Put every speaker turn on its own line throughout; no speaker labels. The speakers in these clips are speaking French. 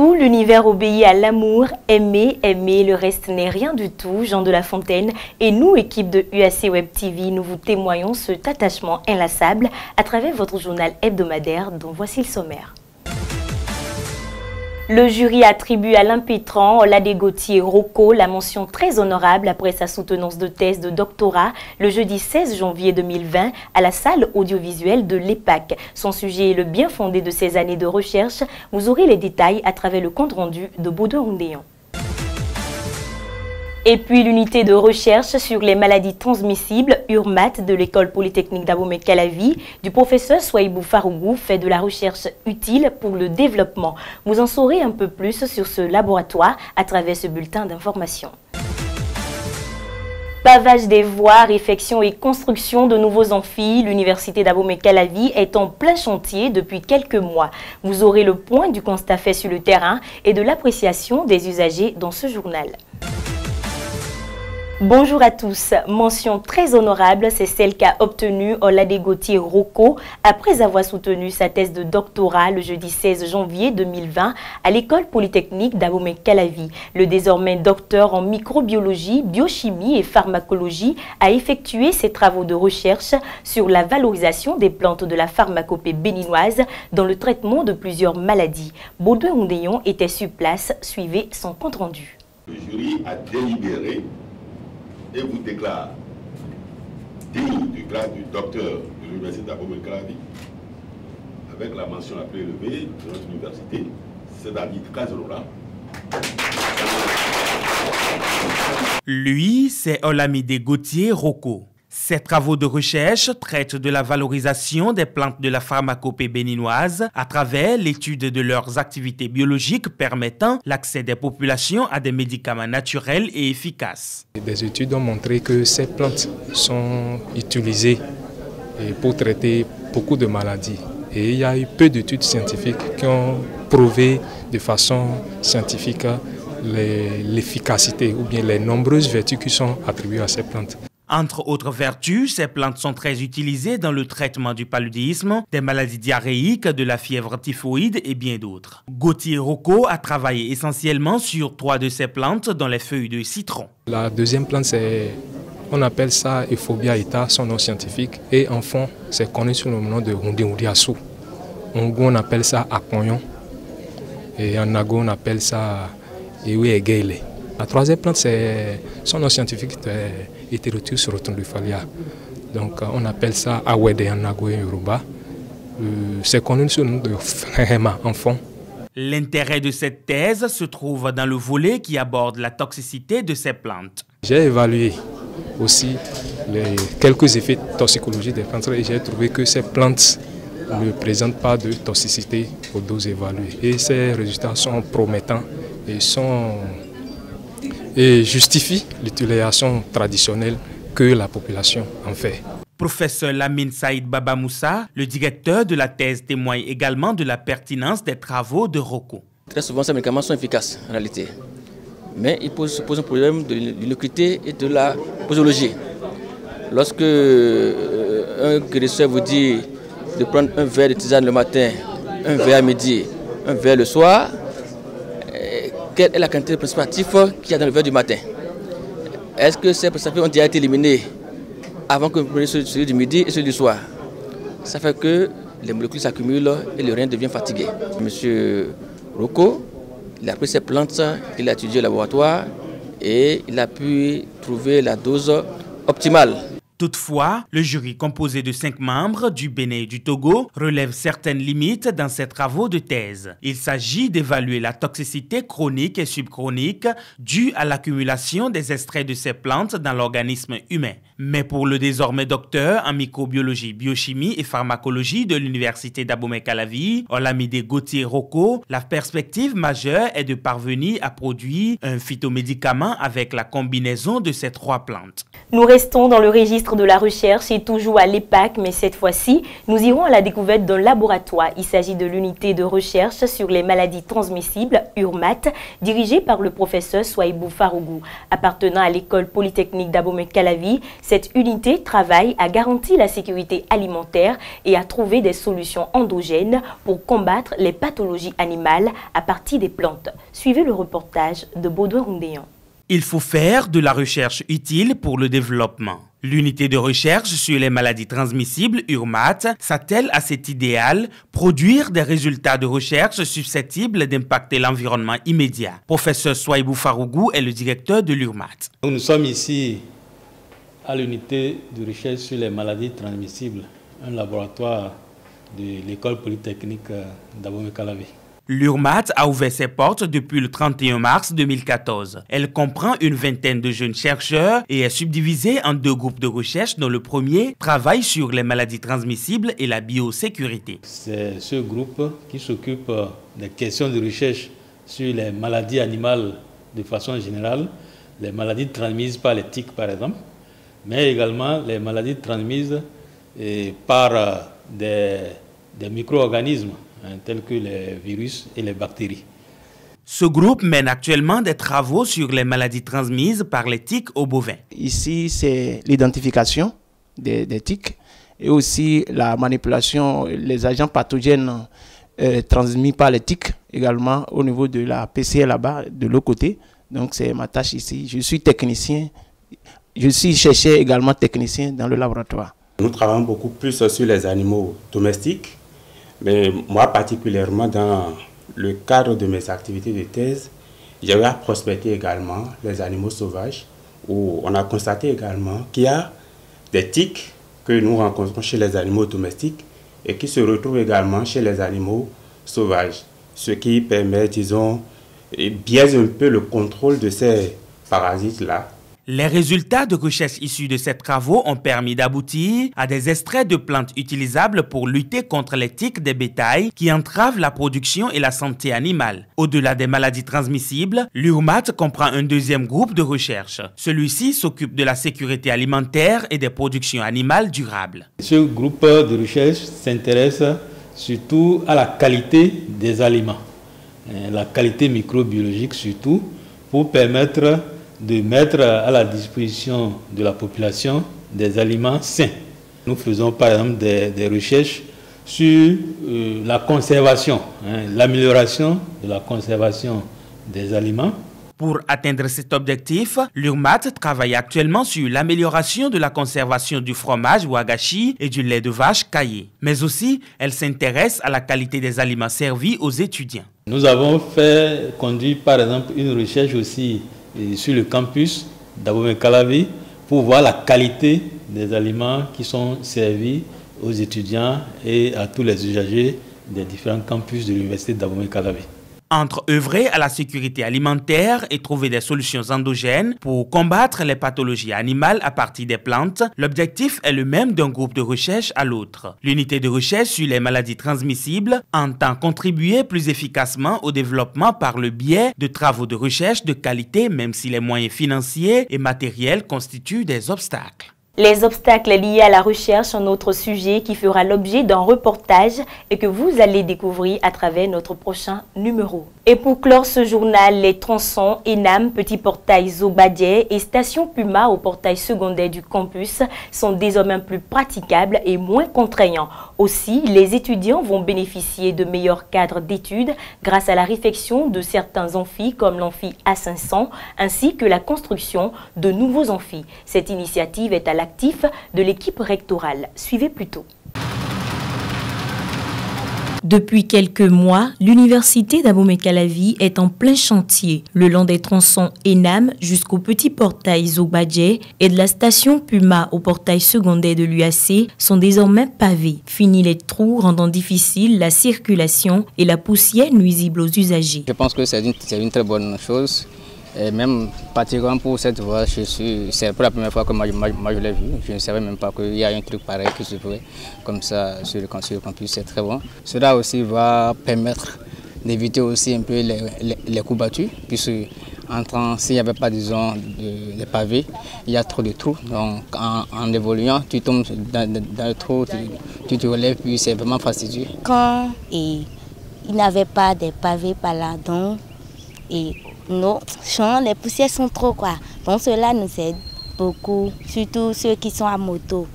Tout l'univers obéit à l'amour, aimer, le reste n'est rien du tout. Jean de La Fontaine et nous, équipe de UAC Web TV, nous vous témoignons cet attachement inlassable à travers votre journal hebdomadaire dont voici le sommaire. Le jury attribue à l'impétrant Oladé Gauthier Rocco la mention très honorable après sa soutenance de thèse de doctorat le jeudi 16 janvier 2020 à la salle audiovisuelle de l'EPAC. Son sujet est le bien fondé de ses années de recherche. Vous aurez les détails à travers le compte-rendu de Baudouin Ondéan. Et puis l'unité de recherche sur les maladies transmissibles, URMAT, de l'école polytechnique d'Abomey-Calavi, du professeur Souaïbou Farougou, fait de la recherche utile pour le développement. Vous en saurez un peu plus sur ce laboratoire à travers ce bulletin d'information. Pavage des voies, réfection et construction de nouveaux amphis, l'université d'Abomey-Calavi est en plein chantier depuis quelques mois. Vous aurez le point du constat fait sur le terrain et de l'appréciation des usagers dans ce journal. Bonjour à tous. Mention très honorable, c'est celle qu'a obtenue Oladé Gauthier Rocco après avoir soutenu sa thèse de doctorat le jeudi 16 janvier 2020 à l'école polytechnique d'Abomey-Calavi. Le désormais docteur en microbiologie, biochimie et pharmacologie a effectué ses travaux de recherche sur la valorisation des plantes de la pharmacopée béninoise dans le traitement de plusieurs maladies. Baudouin Ondéan était sur place, suivez son compte-rendu.
Le jury a délibéré et vous déclare digne du grade du docteur de l'université d'Abomey-Calavi avec la mention la plus élevée de notre université, c'est-à-dire Kazolola.
Lui, c'est Olamide Gauthier Rocco. Ses travaux de recherche traitent de la valorisation des plantes de la pharmacopée béninoise à travers l'étude de leurs activités biologiques permettant l'accès des populations à des médicaments naturels et efficaces.
Des études ont montré que ces plantes sont utilisées pour traiter beaucoup de maladies. Et il y a eu peu d'études scientifiques qui ont prouvé de façon scientifique l'efficacité ou bien les nombreuses vertus qui sont attribuées à ces plantes.
Entre autres vertus, ces plantes sont très utilisées dans le traitement du paludisme, des maladies diarrhéiques, de la fièvre typhoïde et bien d'autres. Gauthier Rocco a travaillé essentiellement sur 3 de ces plantes dans les feuilles de citron. La deuxième plante,
on appelle ça Euphorbia eta, son nom scientifique. Et en fond, c'est connu sous le nom de Ronde-Uriasu. En Go, on appelle ça Akonyon. Et en Nago, on appelle ça Ewe Egeile. La troisième plante, son nom scientifique est Heterotus rotundifolia. Donc on appelle ça Awede en Nago et Yoruba. C'est connu sous le nom de Frema en fond.
L'intérêt de cette thèse se trouve dans le volet qui aborde la toxicité de ces plantes.
J'ai évalué aussi quelques effets toxicologiques des plantes et j'ai trouvé que ces plantes ne présentent pas de toxicité aux doses évaluées. Et ces résultats sont promettants et justifie l'utilisation traditionnelle que la population en fait.
Professeur Lamine Saïd Baba Moussa, le directeur de la thèse, témoigne également de la pertinence des travaux de Rocco.
Très souvent, ces médicaments sont efficaces en réalité, mais ils posent un problème de l'inocuité et de la posologie. Lorsque un guérisseur vous dit de prendre un verre de tisane le matin, un verre à midi, un verre le soir, quelle est la quantité de préservatifs qu'il y a dans le verre du matin? Est-ce que ces préservatifs ont déjà été éliminés avant que vous preniez celui du midi et celui du soir? Ça fait que les molécules s'accumulent et le rein devient fatigué. Monsieur Rocco, il a pris ces plantes, il a étudié au laboratoire et il a pu trouver la dose optimale.
Toutefois, le jury composé de 5 membres du Bénin et du Togo relève certaines limites dans ses travaux de thèse. Il s'agit d'évaluer la toxicité chronique et subchronique due à l'accumulation des extraits de ces plantes dans l'organisme humain. Mais pour le désormais docteur en microbiologie, biochimie et pharmacologie de l'université d'Abomey-Calavi, Olamide Gauthier Rocco, la perspective majeure est de parvenir à produire un phytomédicament avec la combinaison de ces 3 plantes.
Nous restons dans le registre ministre de la Recherche est toujours à l'EPAC, mais cette fois-ci, nous irons à la découverte d'un laboratoire. Il s'agit de l'unité de recherche sur les maladies transmissibles, URMAT, dirigée par le professeur Souaïbou Farougou. Appartenant à l'école polytechnique d'Abomey-Calavi, cette unité travaille à garantir la sécurité alimentaire et à trouver des solutions endogènes pour combattre les pathologies animales à partir des plantes. Suivez le reportage de Baudouin Roundéan.
Il faut faire de la recherche utile pour le développement. L'unité de recherche sur les maladies transmissibles, URMAT, s'attelle à cet idéal, produire des résultats de recherche susceptibles d'impacter l'environnement immédiat. Professeur Souaïbou Farougou est le directeur de l'URMAT.
Nous sommes ici à l'unité de recherche sur les maladies transmissibles, un laboratoire de l'école polytechnique d'Abomey-Calavi.
L'URMAT a ouvert ses portes depuis le 31 mars 2014. Elle comprend une vingtaine de jeunes chercheurs et est subdivisée en 2 groupes de recherche dont le premier travaille sur les maladies transmissibles et la biosécurité.
C'est ce groupe qui s'occupe des questions de recherche sur les maladies animales de façon générale, les maladies transmises par les tiques par exemple, mais également les maladies transmises par des micro-organismes tels que les virus et les bactéries.
Ce groupe mène actuellement des travaux sur les maladies transmises par les tiques aux bovins.
Ici, c'est l'identification des tiques et aussi la manipulation, les agents pathogènes transmis par les tiques, également au niveau de la PCR là-bas, de l'autre côté. Donc, c'est ma tâche ici. Je suis technicien, je suis chercheur également technicien dans le laboratoire.
Nous travaillons beaucoup plus sur les animaux domestiques. Mais moi particulièrement, dans le cadre de mes activités de thèse, j'ai eu à prospecter également les animaux sauvages, où on a constaté également qu'il y a des tiques que nous rencontrons chez les animaux domestiques et qui se retrouvent également chez les animaux sauvages. Ce qui permet, disons, biaise un peu le contrôle de ces parasites-là.
Les résultats de recherche issus de ces travaux ont permis d'aboutir à des extraits de plantes utilisables pour lutter contre les tiques des bétails qui entravent la production et la santé animale. Au-delà des maladies transmissibles, l'URMAT comprend un deuxième groupe de recherche. Celui-ci s'occupe de la sécurité alimentaire et des productions animales durables.
Ce groupe de recherche s'intéresse surtout à la qualité des aliments, la qualité microbiologique surtout, pour permettre de mettre à la disposition de la population des aliments sains. Nous faisons par exemple des recherches sur la conservation, l'amélioration de la conservation des aliments.
Pour atteindre cet objectif, l'URMAT travaille actuellement sur l'amélioration de la conservation du fromage wagashi et du lait de vache caillé. Mais aussi, elle s'intéresse à la qualité des aliments servis aux étudiants.
Nous avons conduit par exemple une recherche aussi sur le campus d'Abomey-Calavi pour voir la qualité des aliments qui sont servis aux étudiants et à tous les usagers des différents campus de l'université d'Abomey-Calavi.
Entre œuvrer à la sécurité alimentaire et trouver des solutions endogènes pour combattre les pathologies animales à partir des plantes, l'objectif est le même d'un groupe de recherche à l'autre. L'unité de recherche sur les maladies transmissibles entend contribuer plus efficacement au développement par le biais de travaux de recherche de qualité, même si les moyens financiers et matériels constituent des obstacles.
Les obstacles liés à la recherche sont notre sujet qui fera l'objet d'un reportage et que vous allez découvrir à travers notre prochain numéro. Et pour clore ce journal, les tronçons Enam, Petit Portail Zobadier et Station Puma au portail secondaire du campus sont désormais plus praticables et moins contraignants. Aussi, les étudiants vont bénéficier de meilleurs cadres d'études grâce à la réfection de certains amphis comme l'amphi A500 ainsi que la construction de nouveaux amphis. Cette initiative est à l'actif de l'équipe rectorale. Suivez plutôt.
Depuis quelques mois, l'université d'Abomey-Calavi est en plein chantier. Le long des tronçons Enam jusqu'au petit portail Zobadier et de la station Puma au portail secondaire de l'UAC sont désormais pavés. Fini les trous rendant difficile la circulation et la poussière nuisible aux usagers.
Je pense que c'est une très bonne chose. Et même particulièrement pour cette voie, c'est pour la première fois que moi je l'ai vu. Je ne savais même pas qu'il y a un truc pareil qui se fait comme ça sur le campus. C'est très bon. Cela aussi va permettre d'éviter aussi un peu les coups battus, puisque S'il n'y avait pas, disons, de pavés, il y a trop de trous. Donc en évoluant, tu tombes dans le trou, tu te relèves, puis c'est vraiment fastidieux.
Quand il n'avait pas de pavés par là, donc nos champs, les poussières sont trop quoi. Donc cela nous aide beaucoup, surtout ceux qui sont à moto.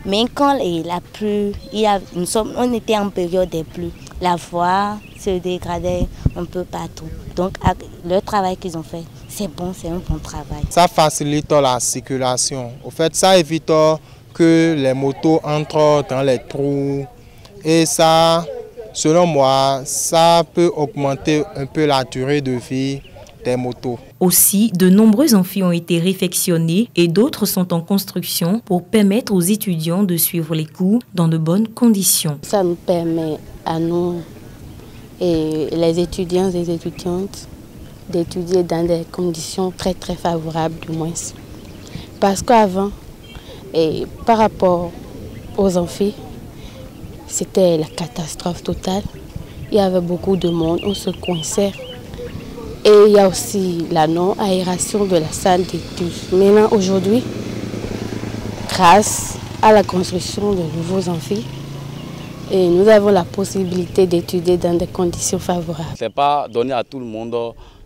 Mais quand la pluie, on était en période de pluie, la voie se dégradait un peu partout. Donc le travail qu'ils ont fait, c'est bon, c'est un bon travail.
Ça facilite la circulation. Au fait, ça évite que les motos entrent dans les trous. Et ça, selon moi, ça peut augmenter un peu la durée de vie des motos.
Aussi, de nombreux amphis ont été réfectionnés et d'autres sont en construction pour permettre aux étudiants de suivre les cours dans de bonnes conditions.
Ça nous permet à nous, et les étudiants et les étudiantes, d'étudier dans des conditions très très favorables du moins. Parce qu'avant, par rapport aux amphis, c'était la catastrophe totale. Il y avait beaucoup de monde, on se coinçait. Et il y a aussi la non-aération de la salle d'études. Maintenant, aujourd'hui, grâce à la construction de nouveaux amphis, nous avons la possibilité d'étudier dans des conditions favorables.
Ce n'est pas donné à tout le monde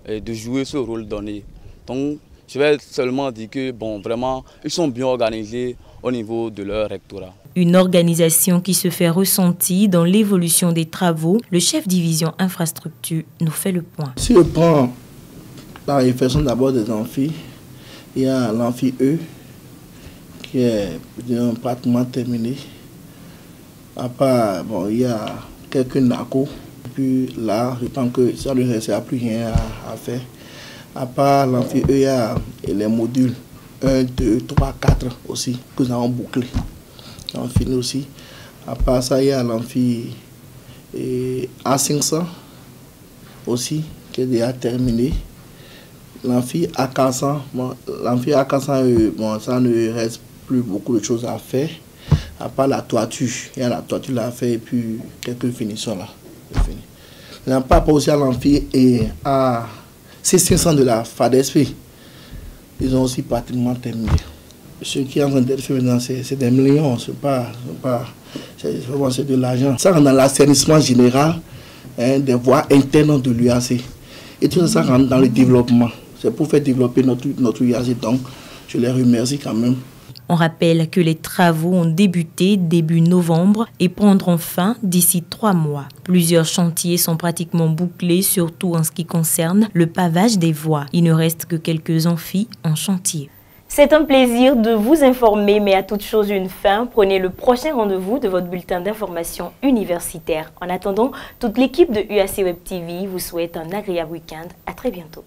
de jouer ce rôle donné. Donc, je vais seulement dire que, bon, vraiment, ils sont bien organisés au niveau de leur rectorat.
Une organisation qui se fait ressentir dans l'évolution des travaux. Le chef division infrastructure nous fait le point.
Si on prend la réflexion d'abord des amphis, il y a l'amphi E qui est pratiquement terminé. À part, bon, il y a quelques NACO. Puis là, je pense que ça ne restera plus rien à faire. À part l'amphi E, il y a les modules 1, 2, 3, 4 aussi que nous avons bouclés. On finit aussi. À part ça, il y a l'amphi A500 aussi qui est déjà terminé. L'amphi A400, bon, l'amphi A400, bon, ça ne reste plus beaucoup de choses à faire. À part la toiture, il y a la toiture là à faire et puis quelques finitions là. On n'a pas aussi à l'amphi A600 de la FADESP. Ils ont aussi pratiquement terminé. Ce qui est en train d'être fait maintenant, c'est des millions, c'est de l'argent. Ça rentre dans l'assainissement général des voies internes de l'UAC. Et tout ça rentre dans le développement. C'est pour faire développer notre UAC, donc je les remercie quand même.
On rappelle que les travaux ont débuté début novembre et prendront fin d'ici 3 mois. Plusieurs chantiers sont pratiquement bouclés, surtout en ce qui concerne le pavage des voies. Il ne reste que quelques amphis en chantier.
C'est un plaisir de vous informer, mais à toute chose une fin. Prenez le prochain rendez-vous de votre bulletin d'information universitaire. En attendant, toute l'équipe de UAC Web TV vous souhaite un agréable week-end. À très bientôt.